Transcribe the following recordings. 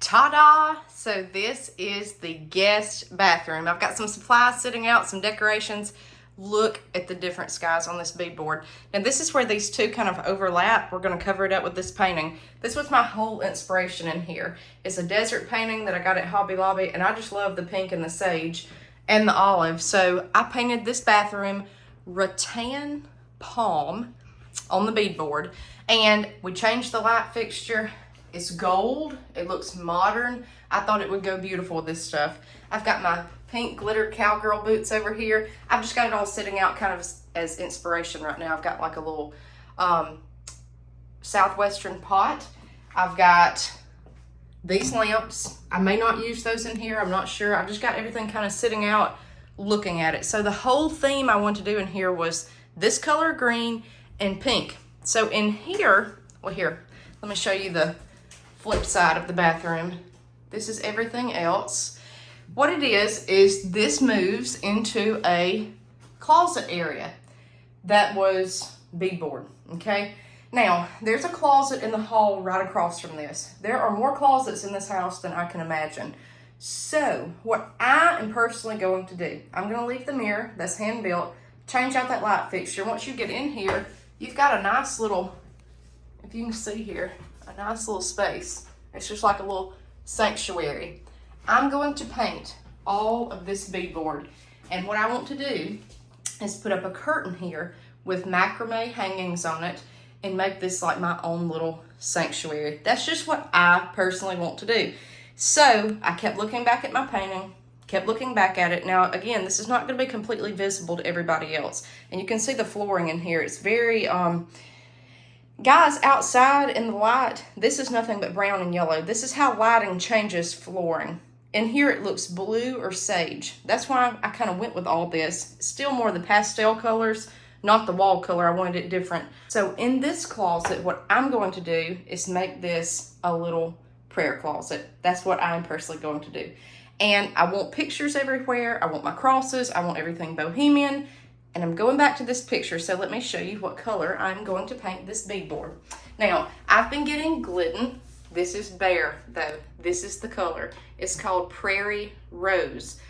Ta-da! So this is the guest bathroom. I've got some supplies sitting out, some decorations. Look at the different skies on this beadboard. Now this is where these two kind of overlap. We're going to cover it up with this painting. This was my whole inspiration in here. It's a desert painting that I got at Hobby Lobby, and I just love the pink and the sage and the olive. So I painted this bathroom rattan palm on the beadboard, and we changed the light fixture. It's gold. It looks modern. I thought it would go beautiful with this stuff. I've got my pink glitter cowgirl boots over here. I've just got it all sitting out kind of as inspiration right now. I've got like a little southwestern pot. I've got these lamps. I may not use those in here. I'm not sure. I've just got everything kind of sitting out looking at it. So the whole theme I wanted to do in here was this color green and pink. So in here, well here, let me show you the flip side of the bathroom. This is everything else. What it is this moves into a closet area that was beadboard, okay? Now, there's a closet in the hall right across from this. There are more closets in this house than I can imagine. So, what I am personally going to do, I'm gonna leave the mirror that's hand built, change out that light fixture. Once you get in here, you've got a nice little, if you can see here, a nice little space. It's just like a little sanctuary. I'm going to paint all of this beadboard, and what I want to do is put up a curtain here with macrame hangings on it and make this like my own little sanctuary. That's just what I personally want to do. So I kept looking back at my painting, kept looking back at it. Now again, this is not going to be completely visible to everybody else, and you can see the flooring in here. It's very guys, outside in the light, this is nothing but brown and yellow. This is how lighting changes flooring. In here it looks blue or sage. That's why I kind of went with all this. Still more the pastel colors, not the wall color. I wanted it different. So in this closet, what I'm going to do is make this a little prayer closet. That's what I'm personally going to do. And I want pictures everywhere. I want my crosses. I want everything bohemian. And I'm going back to this picture, so let me show you what color I'm going to paint this beadboard. Now, I've been getting glidden. This is bare, though. This is the color. It's called Prairie Rose.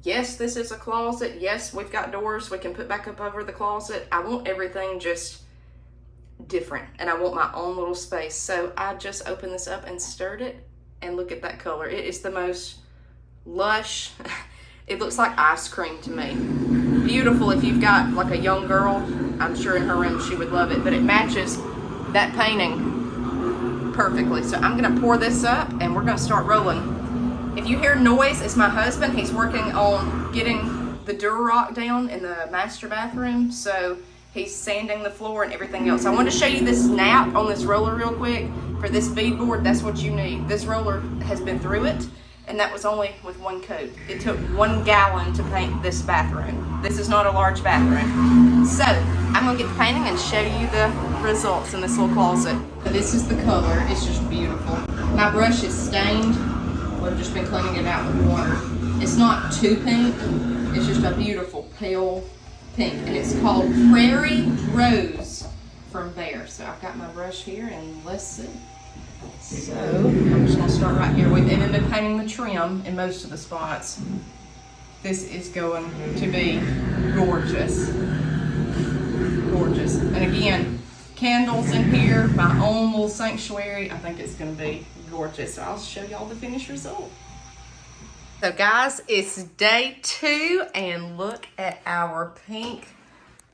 Yes, this is a closet. Yes, we've got doors we can put back up over the closet. I want everything just different, and I want my own little space. So I just opened this up and stirred it, and look at that color. It is the most lush. It looks like ice cream to me. Beautiful if you've got like a young girl. I'm sure in her room she would love it, but it matches that painting perfectly. So I'm gonna pour this up and we're gonna start rolling. If you hear noise, it's my husband. He's working on getting the Durarock down in the master bathroom. So he's sanding the floor and everything else. I want to show you this snap on this roller real quick. For this beadboard, that's what you need. This roller has been through it, and that was only with one coat. It took 1 gallon to paint this bathroom. This is not a large bathroom. So I'm gonna get the painting and show you the results in this little closet. This is the color. It's just beautiful. My brush is stained. We've just been cleaning it out with water. It's not too pink. It's just a beautiful pale pink, and it's called Prairie Rose from Bear. So I've got my brush here, and let's see. So I'm just gonna start right here. We've even been painting the trim in most of the spots. This is going to be gorgeous. Gorgeous. And again, candles in here, my own little sanctuary. I think it's gonna be gorgeous. So I'll show y'all the finished result. So guys, it's day 2, and look at our pink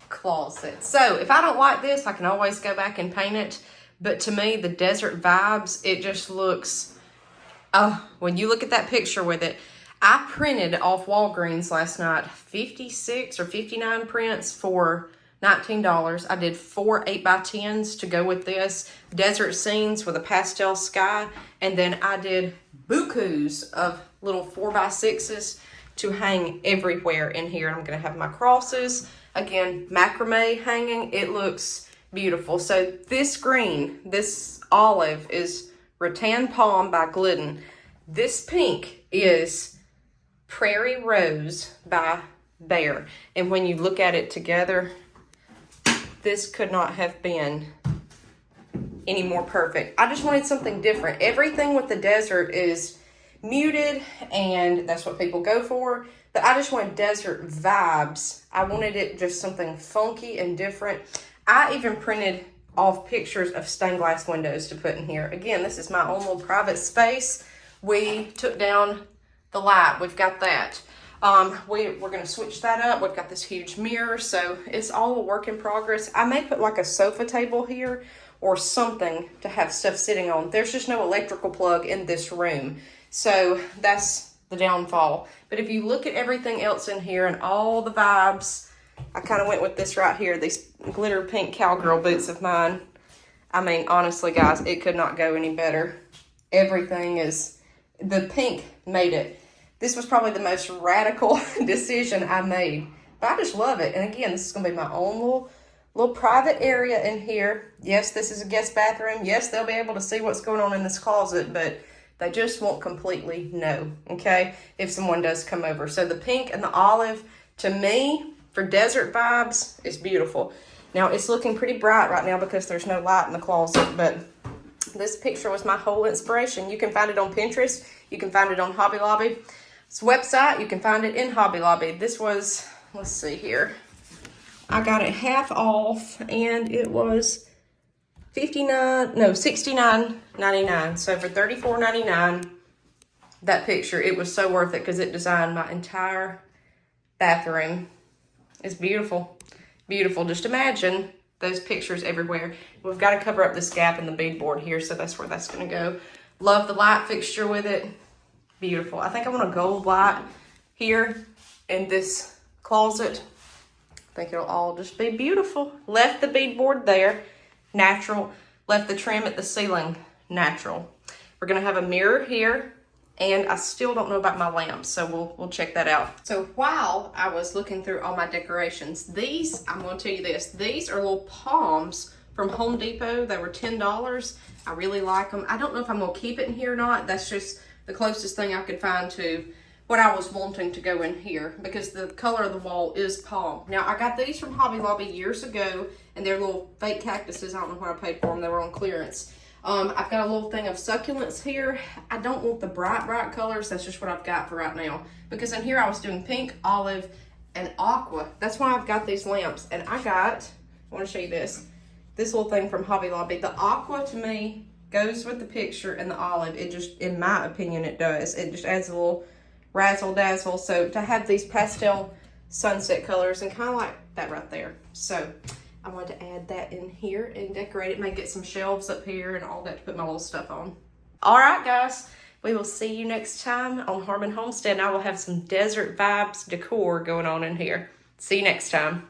closet. So if I don't like this, I can always go back and paint it. But to me, the desert vibes, it just looks, when you look at that picture with it, I printed off Walgreens last night 56 or 59 prints for $19. I did 4 8x10s to go with this, desert scenes with a pastel sky, and then I did bukus of little 4x6s to hang everywhere in here. I'm gonna have my crosses, again, macrame hanging. It looks beautiful. So this green, this olive is Rattan Palm by Glidden. This pink is Prairie Rose by Bear. And when you look at it together, this could not have been any more perfect. I just wanted something different. Everything with the desert is muted, and that's what people go for. But I just wanted desert vibes. I wanted it just something funky and different. I even printed off pictures of stained glass windows to put in here. Again, this is my own little private space. We took down the light. We've got that. We're going to switch that up. We've got this huge mirror, so it's all a work in progress. I may put like a sofa table here or something to have stuff sitting on. There's just no electrical plug in this room, so that's the downfall. But if you look at everything else in here and all the vibes, I kind of went with this right here, these glitter pink cowgirl boots of mine. I mean, honestly, guys, it could not go any better. Everything is, the pink made it. This was probably the most radical decision I made, but I just love it. And again, this is going to be my own little private area in here. Yes, this is a guest bathroom. Yes, they'll be able to see what's going on in this closet, but they just won't completely know, okay, if someone does come over. So the pink and the olive, to me, for desert vibes, is beautiful. Now, it's looking pretty bright right now because there's no light in the closet, but this picture was my whole inspiration. You can find it on Pinterest. You can find it on Hobby Lobby. It's a website. You can find it in Hobby Lobby. This was, let's see here. I got it half off, and it was $69.99. So for $34.99, that picture, it was so worth it because it designed my entire bathroom. It's beautiful. Beautiful. Just imagine those pictures everywhere. We've got to cover up this gap in the beadboard here, so that's where that's going to go. Love the light fixture with it. Beautiful. I think I want a gold light here in this closet. I think it'll all just be beautiful. Left the beadboard there, natural. Left the trim at the ceiling, natural. We're going to have a mirror here, and I still don't know about my lamps, so we'll check that out. So while I was looking through all my decorations, these, I'm going to tell you this, these are little palms from Home Depot. They were $10. I really like them. I don't know if I'm going to keep it in here or not. That's just the closest thing I could find to what I was wanting to go in here, because the color of the wall is palm. Now, I got these from Hobby Lobby years ago, and they're little fake cactuses. I don't know what I paid for them. They were on clearance. I've got a little thing of succulents here. I don't want the bright colors. That's just what I've got for right now. Because in here I was doing pink, olive, and aqua. That's why I've got these lamps. And I want to show you this little thing from Hobby Lobby. The aqua, to me, goes with the picture, and the olive, it just, in my opinion, it does. It just adds a little razzle dazzle. So to have these pastel sunset colors, and kind of like that right there. So I wanted to add that in here and decorate it. Maybe get some shelves up here and all that to put my little stuff on. All right, guys. We will see you next time on Harmon Homestead, and I will have some desert vibes decor going on in here. See you next time.